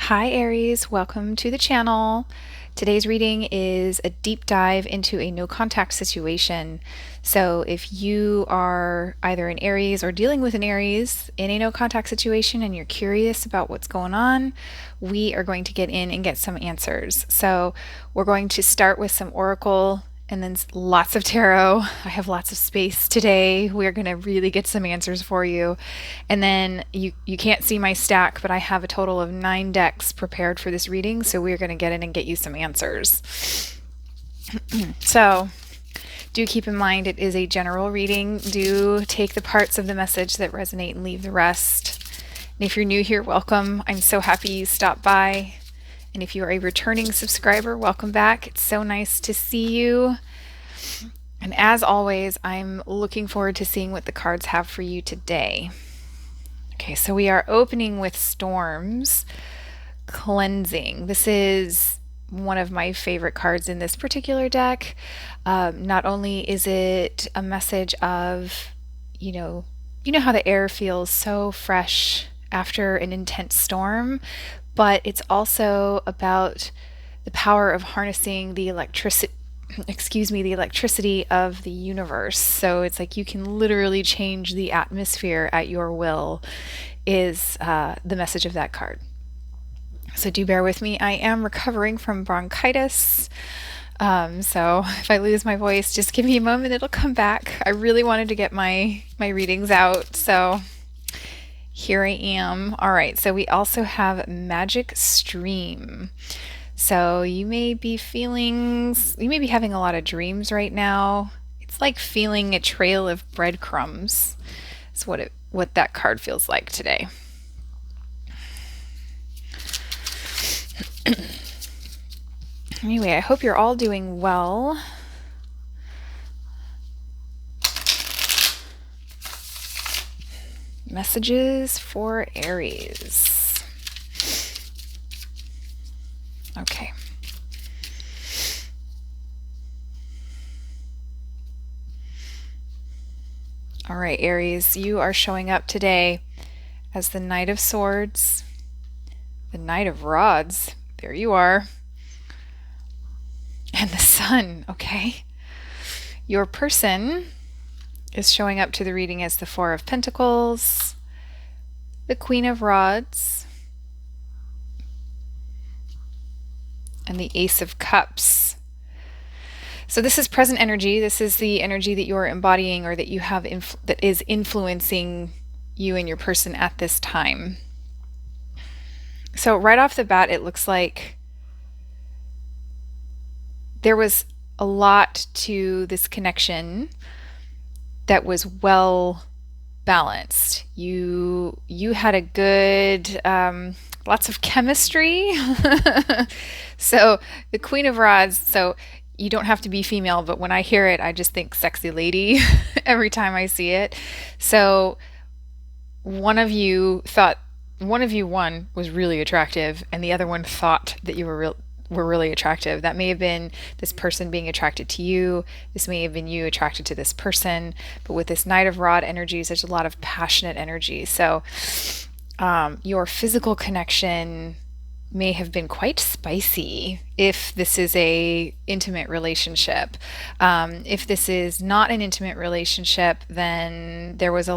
Hi Aries, welcome to the channel. Today's reading is a deep dive into a no contact situation. So if you are either an Aries or dealing with an Aries in a no contact situation and you're curious about what's going on, we are going to get in and get some answers. So we're going to start with some oracle and then lots of tarot. I have lots of space today. We're going to really get some answers for you. And then you can't see my stack, but I have a total of 9 decks prepared for this reading, so we're going to get in and get you some answers. So do keep in mind it is a general reading. Do take the parts of the message that resonate and leave the rest. And if you're new here, welcome. I'm so happy you stopped by. And if you are a returning subscriber, welcome back. It's so nice to see you. And as always, I'm looking forward to seeing what the cards have for you today. Okay, so we are opening with Storms Cleansing. This is one of my favorite cards in this particular deck. Not only is it a message of, you know how the air feels so fresh after an intense storm, but it's also about the power of harnessing the electricity of the universe. So it's like you can literally change the atmosphere at your will is the message of that card. So do bear with me. I am recovering from bronchitis. So if I lose my voice, just give me a moment, it'll come back. I really wanted to get my readings out, so here I am. All right, so we also have Magic Stream. So you may be having a lot of dreams right now. It's like feeling a trail of breadcrumbs. That's what that card feels like today. Anyway, I hope you're all doing well. Messages for Aries. Okay. All right, Aries, you are showing up today as the Knight of Swords, the Knight of Rods. There you are. And the Sun, okay? Your person is showing up to the reading as the Four of Pentacles, the Queen of Rods, and the Ace of Cups. So this is present energy. This is the energy that you're embodying or that you have that is influencing you and your person at this time. So right off the bat, it looks like there was a lot to this connection that was well balanced. You had a good lots of chemistry. So the Queen of Rods, so you don't have to be female, but when I hear it, I just think sexy lady every time I see it. So one of you was really attractive and the other one thought that you were really attractive. That may have been this person being attracted to you. This may have been you attracted to this person. But with this Knight of Rod energies, there's a lot of passionate energy. So your physical connection may have been quite spicy if this is a intimate relationship. If this is not an intimate relationship, then there was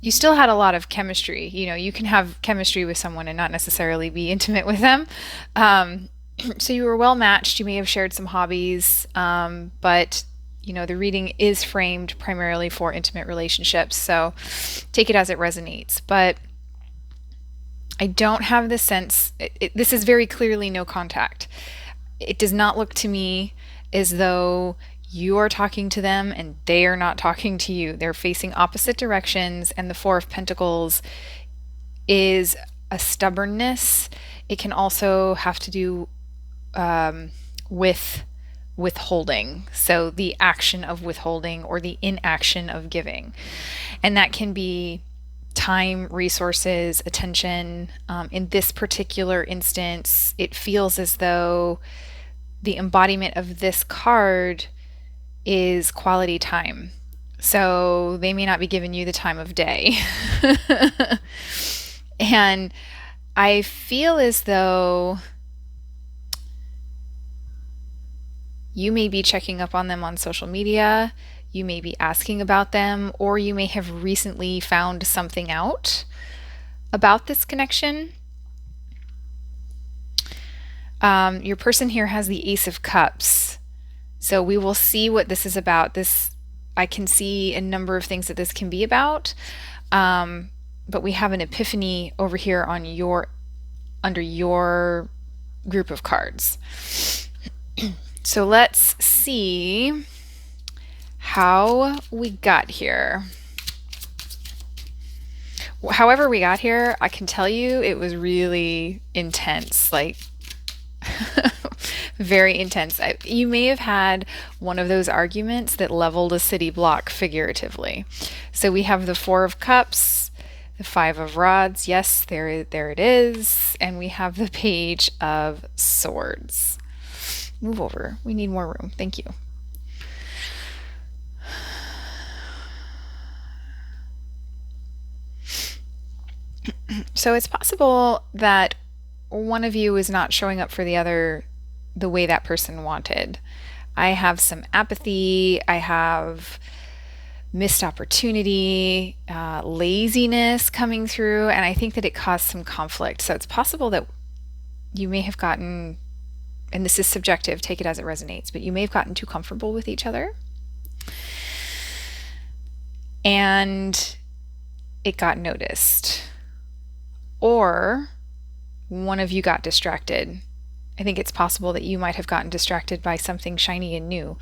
you still had a lot of chemistry. You can have chemistry with someone and not necessarily be intimate with them. So you were well matched. You may have shared some hobbies, but the reading is framed primarily for intimate relationships. So take it as it resonates. But I don't have the sense, this is very clearly no contact. It does not look to me as though you are talking to them and they are not talking to you. They're facing opposite directions, and the Four of Pentacles is a stubbornness. It can also have to do with withholding. So the action of withholding or the inaction of giving. And that can be time, resources, attention. In this particular instance, it feels as though the embodiment of this card is quality time. So they may not be giving you the time of day. And I feel as though you may be checking up on them on social media, you may be asking about them, or you may have recently found something out about this connection. Your person here has the Ace of Cups. So we will see what this is about. I can see a number of things that this can be about. But we have an epiphany over here on under your group of cards. So let's see how we got here. However we got here, I can tell you it was really intense, like very intense. You may have had one of those arguments that leveled a city block figuratively. So we have the Four of Cups, the Five of Rods. Yes, there it is. And we have the Page of Swords. Move over. We need more room. Thank you. So it's possible that one of you is not showing up for the other the way that person wanted. I have some apathy. I have missed opportunity, laziness coming through, and I think that it caused some conflict. So it's possible that you may have gotten, and this is subjective, take it as it resonates, but you may have gotten too comfortable with each other. And it got noticed. Or one of you got distracted. I think it's possible that you might have gotten distracted by something shiny and new.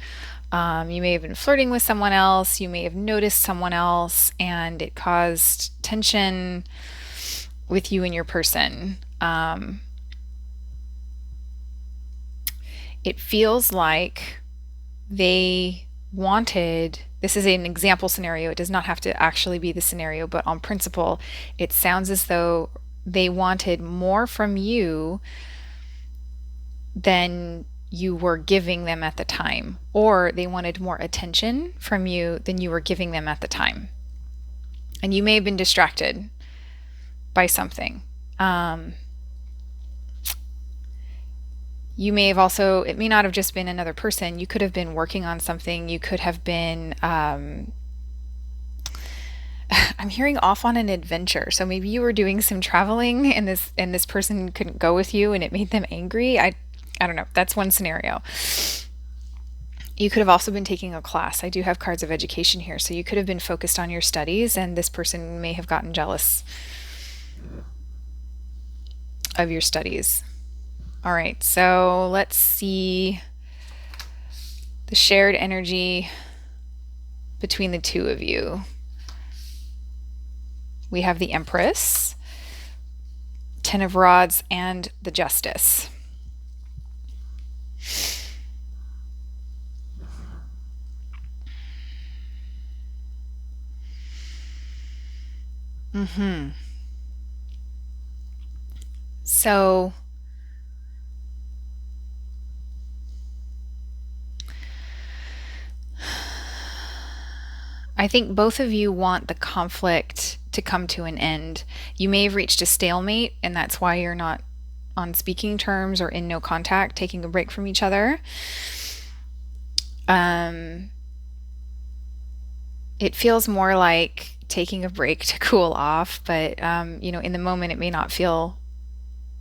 You may have been flirting with someone else, you may have noticed someone else, and it caused tension with you and your person. It feels like they wanted, this is an example scenario, it does not have to actually be the scenario, but on principle, it sounds as though they wanted more from you than you were giving them at the time, or they wanted more attention from you than you were giving them at the time. And you may have been distracted by something. You may have also, it may not have just been another person. You could have been working on something. You could have been, I'm hearing off on an adventure. So maybe you were doing some traveling and this person couldn't go with you and it made them angry. I don't know. That's one scenario. You could have also been taking a class. I do have cards of education here. So you could have been focused on your studies and this person may have gotten jealous of your studies. All right, so let's see the shared energy between the two of you. We have the Empress, Ten of Rods, and the Justice. So I think both of you want the conflict to come to an end. You may have reached a stalemate, and that's why you're not on speaking terms or in no contact, taking a break from each other. It feels more like taking a break to cool off, but in the moment, it may not feel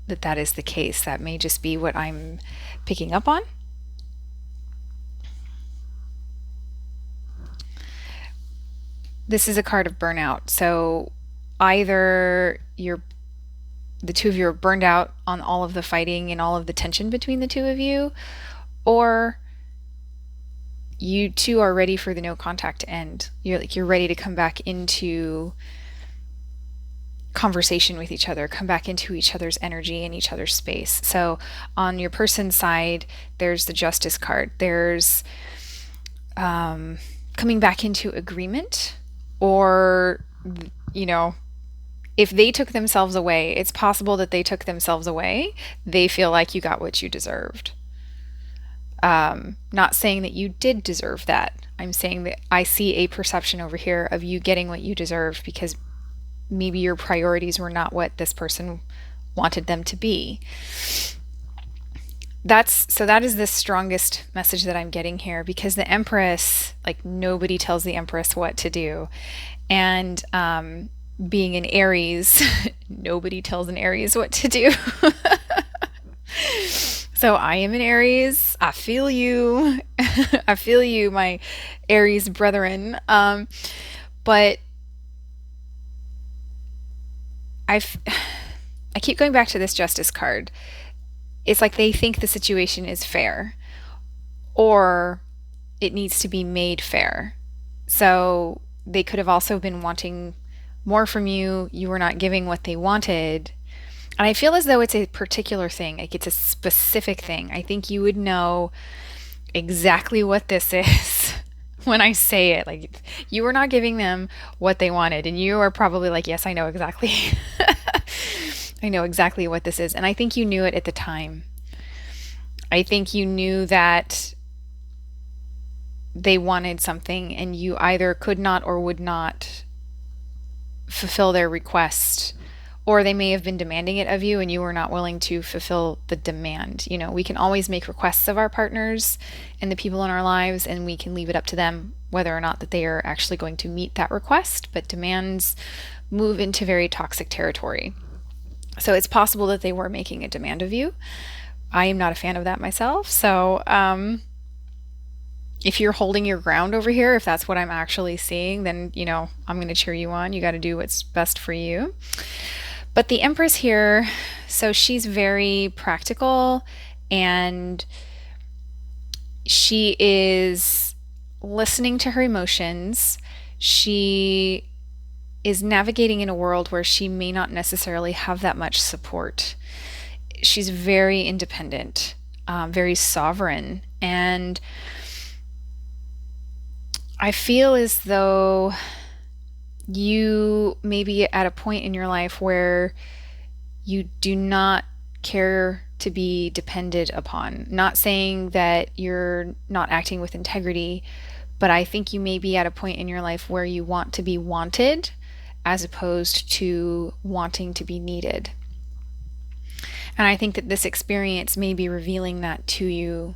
that that is the case. That may just be what I'm picking up on. This is a card of burnout. So either the two of you are burned out on all of the fighting and all of the tension between the two of you, or you two are ready for the no contact to end. You're ready to come back into conversation with each other, come back into each other's energy and each other's space. So on your person's side, there's the Justice card. There's coming back into agreement, or if they took themselves away, it's possible that they took themselves away. They feel like you got what you deserved. Not saying that you did deserve that. I'm saying that I see a perception over here of you getting what you deserved because maybe your priorities were not what this person wanted them to be. That is the strongest message that I'm getting here, because the Empress, like, nobody tells the Empress what to do. And being an Aries, nobody tells an Aries what to do. So I am an Aries. I feel you. I feel you, my Aries brethren. But I've I keep going back to this Justice card. It's like they think the situation is fair, or it needs to be made fair. So they could have also been wanting more from you. You were not giving what they wanted. And I feel as though it's a particular thing, like it's a specific thing. I think you would know exactly what this is when I say it. Like, you were not giving them what they wanted, and you are probably like, yes, I know exactly. I know exactly what this is. And I think you knew it at the time. I think you knew that they wanted something, and you either could not or would not fulfill their request, or they may have been demanding it of you and you were not willing to fulfill the demand. You know, we can always make requests of our partners and the people in our lives, and we can leave it up to them whether or not that they are actually going to meet that request. But demands move into very toxic territory. So it's possible that they were making a demand of you. I am not a fan of that myself. So if you're holding your ground over here, if that's what I'm actually seeing, then, you know, I'm going to cheer you on. You got to do what's best for you. But the Empress here, so she's very practical, and she is listening to her emotions. She is navigating in a world where she may not necessarily have that much support. She's very independent, very sovereign, and I feel as though you may be at a point in your life where you do not care to be depended upon. Not saying that you're not acting with integrity, but I think you may be at a point in your life where you want to be wanted as opposed to wanting to be needed. And I think that this experience may be revealing that to you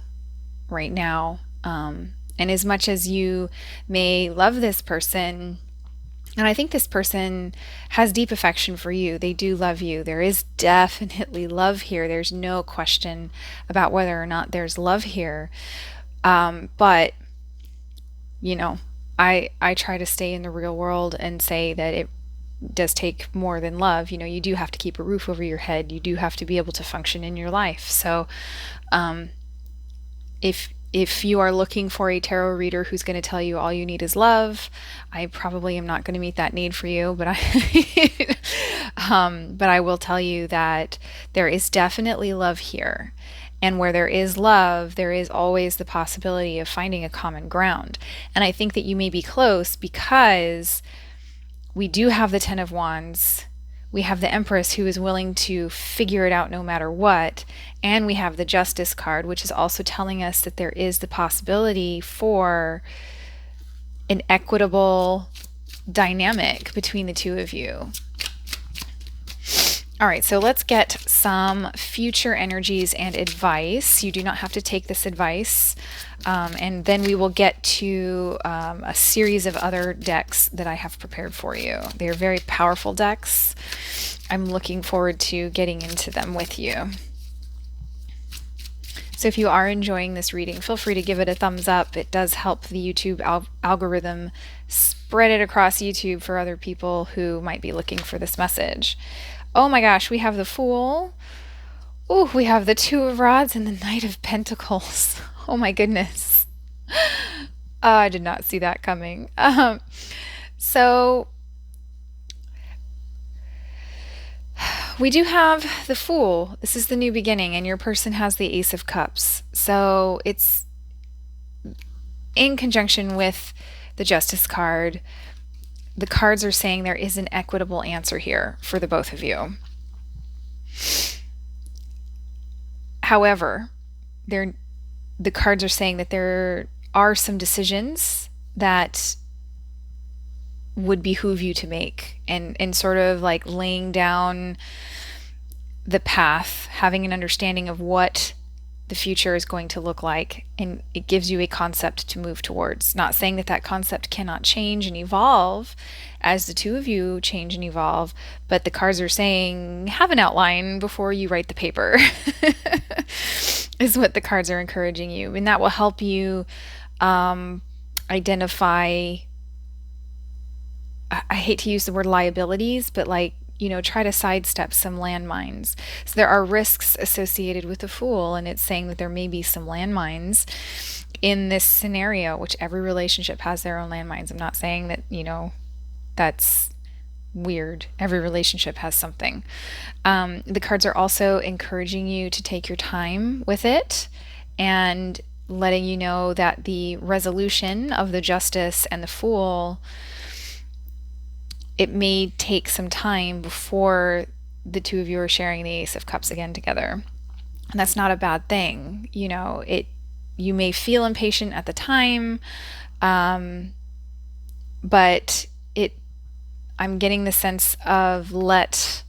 right now. And as much as you may love this person, and I think this person has deep affection for you, they do love you. There is definitely love here. There's no question about whether or not there's love here. But, you know, I try to stay in the real world and say that it does take more than love. You know, you do have to keep a roof over your head. You do have to be able to function in your life. So if you are looking for a tarot reader who's going to tell you all you need is love, I probably am not going to meet that need for you. But but I will tell you that there is definitely love here. And where there is love, there is always the possibility of finding a common ground. And I think that you may be close because we do have the Ten of Wands. We have the Empress, who is willing to figure it out no matter what. And we have the Justice card, which is also telling us that there is the possibility for an equitable dynamic between the two of you. All right, so let's get some future energies and advice. You do not have to take this advice. And then we will get to a series of other decks that I have prepared for you. They are very powerful decks. I'm looking forward to getting into them with you. So if you are enjoying this reading, feel free to give it a thumbs up. It does help the YouTube algorithm spread it across YouTube for other people who might be looking for this message. Oh my gosh, we have the Fool. Ooh, we have the Two of Rods and the Knight of Pentacles. Oh my goodness. I did not see that coming. So we do have the Fool. This is the new beginning, and your person has the Ace of Cups. So it's in conjunction with the Justice card. The cards are saying there is an equitable answer here for the both of you. However, the cards are saying that there are some decisions that would behoove you to make, and sort of like laying down the path, having an understanding of what the future is going to look like, and it gives you a concept to move towards. Not saying that that concept cannot change and evolve as the two of you change and evolve, but the cards are saying have an outline before you write the paper, is what the cards are encouraging you. And that will help you identify, I hate to use the word liabilities, but like, try to sidestep some landmines. So there are risks associated with the Fool, and it's saying that there may be some landmines in this scenario, which every relationship has their own landmines. I'm not saying that, that's weird. Every relationship has something. The cards are also encouraging you to take your time with it and letting you know that the resolution of the Justice and the Fool, it may take some time before the two of you are sharing the Ace of Cups again together. And that's not a bad thing. You may feel impatient at the time, but I'm getting the sense of let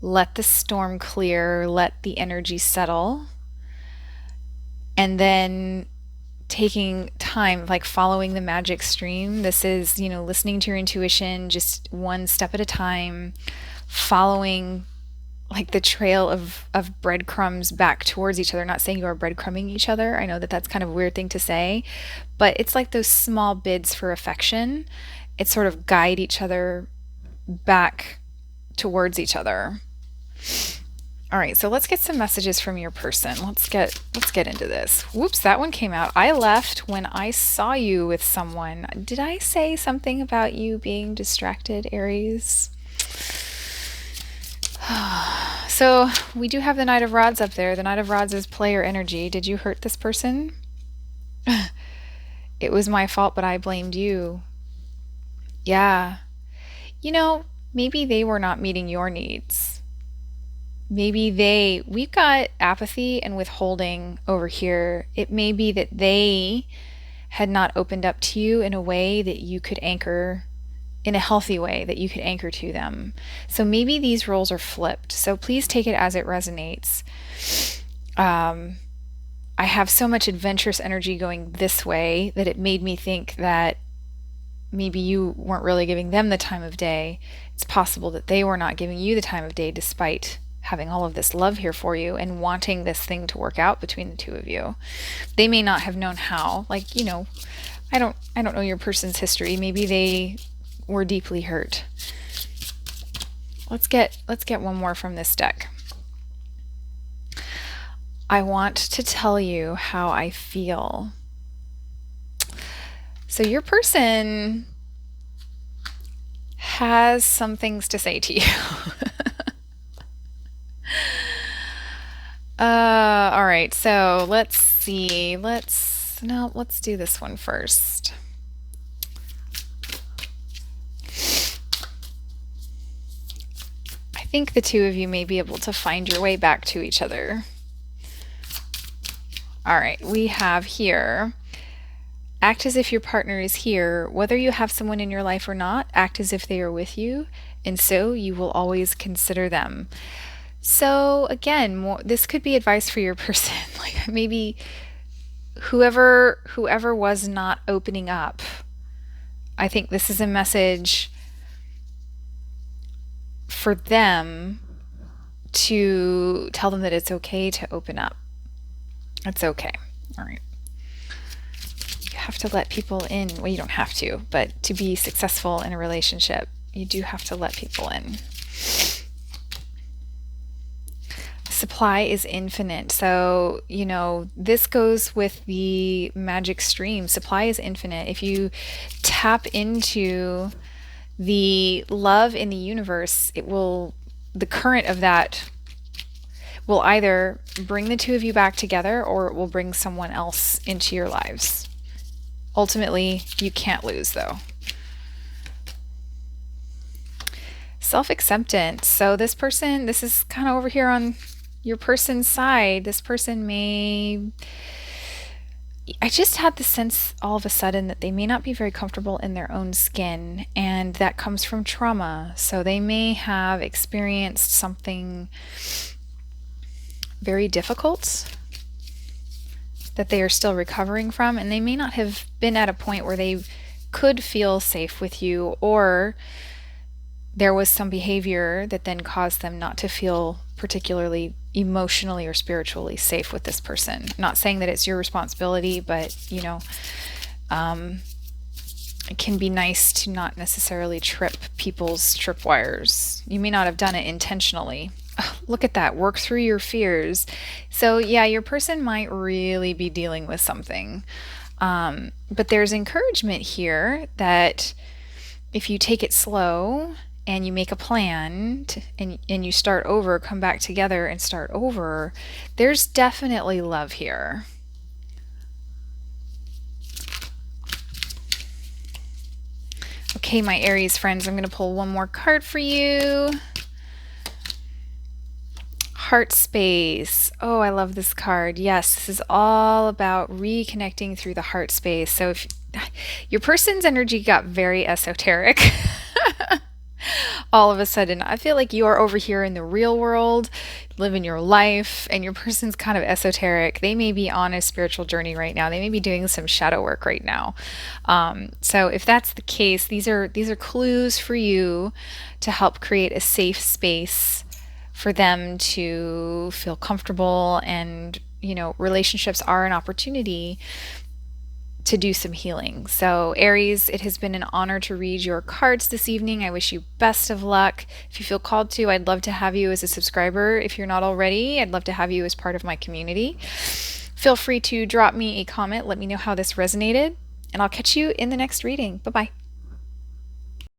the storm clear, let the energy settle, and then taking time, like following the magic stream. This is, listening to your intuition, just one step at a time, following like the trail of breadcrumbs back towards each other. Not saying you are breadcrumbing each other. I know that that's kind of a weird thing to say, but it's like those small bids for affection. It sort of guide each other back towards each other. All right, so let's get some messages from your person. Let's get into this. Whoops, that one came out. I left when I saw you with someone. Did I say something about you being distracted, Aries? So we do have the Knight of Rods up there. The Knight of Rods is player energy. Did you hurt this person? It was my fault, but I blamed you. Yeah. Maybe they were not meeting your needs. Maybe we've got apathy and withholding over here. It may be that they had not opened up to you in a way that you could anchor, in a healthy way that you could anchor to them. So maybe these roles are flipped. So please take it as it resonates. I have so much adventurous energy going this way that it made me think that maybe you weren't really giving them the time of day. It's possible that they were not giving you the time of day despite having all of this love here for you and wanting this thing to work out between the two of you. They may not have known how. Like, I don't know your person's history. Maybe they were deeply hurt. Let's get one more from this deck. I want to tell you how I feel. So your person has some things to say to you. All right, so let's see. Let's do this one first. I think the two of you may be able to find your way back to each other. All right, we have here, act as if your partner is here. Whether you have someone in your life or not, act as if they are with you, and so you will always consider them. So again, this could be advice for your person. Like maybe whoever was not opening up. I think this is a message for them to tell them that it's okay to open up. It's okay. All right. You have to let people in. Well, you don't have to, but to be successful in a relationship, you do have to let people in. Supply is infinite. So, this goes with the magic stream. Supply is infinite. If you tap into the love in the universe, the current of that will either bring the two of you back together or it will bring someone else into your lives. Ultimately, you can't lose though. Self-acceptance. So this is kind of over here on your person's side. This person may, I just had the sense all of a sudden that they may not be very comfortable in their own skin, and that comes from trauma. So they may have experienced something very difficult that they are still recovering from, and they may not have been at a point where they could feel safe with you, or there was some behavior that then caused them not to feel particularly emotionally or spiritually safe with this person. Not saying that it's your responsibility, but it can be nice to not necessarily trip people's tripwires. You may not have done it intentionally. Ugh, look at that. Work through your fears. So, yeah, your person might really be dealing with something. But there's encouragement here that if you take it slow and you make a plan and you start over, come back together and start over, there's definitely love here. Okay, my Aries friends, I'm going to pull one more card for you. Heart space. Oh, I love this card. Yes, this is all about reconnecting through the heart space. So if your person's energy got very esoteric, all of a sudden, I feel like you are over here in the real world, living your life, and your person's kind of esoteric. They may be on a spiritual journey right now. They may be doing some shadow work right now. So if that's the case, these are clues for you to help create a safe space for them to feel comfortable, and relationships are an opportunity to do some healing. So, Aries, it has been an honor to read your cards this evening. I wish you best of luck. If you feel called to, I'd love to have you as a subscriber. If you're not already, I'd love to have you as part of my community. Feel free to drop me a comment. Let me know how this resonated, and I'll catch you in the next reading. Bye bye.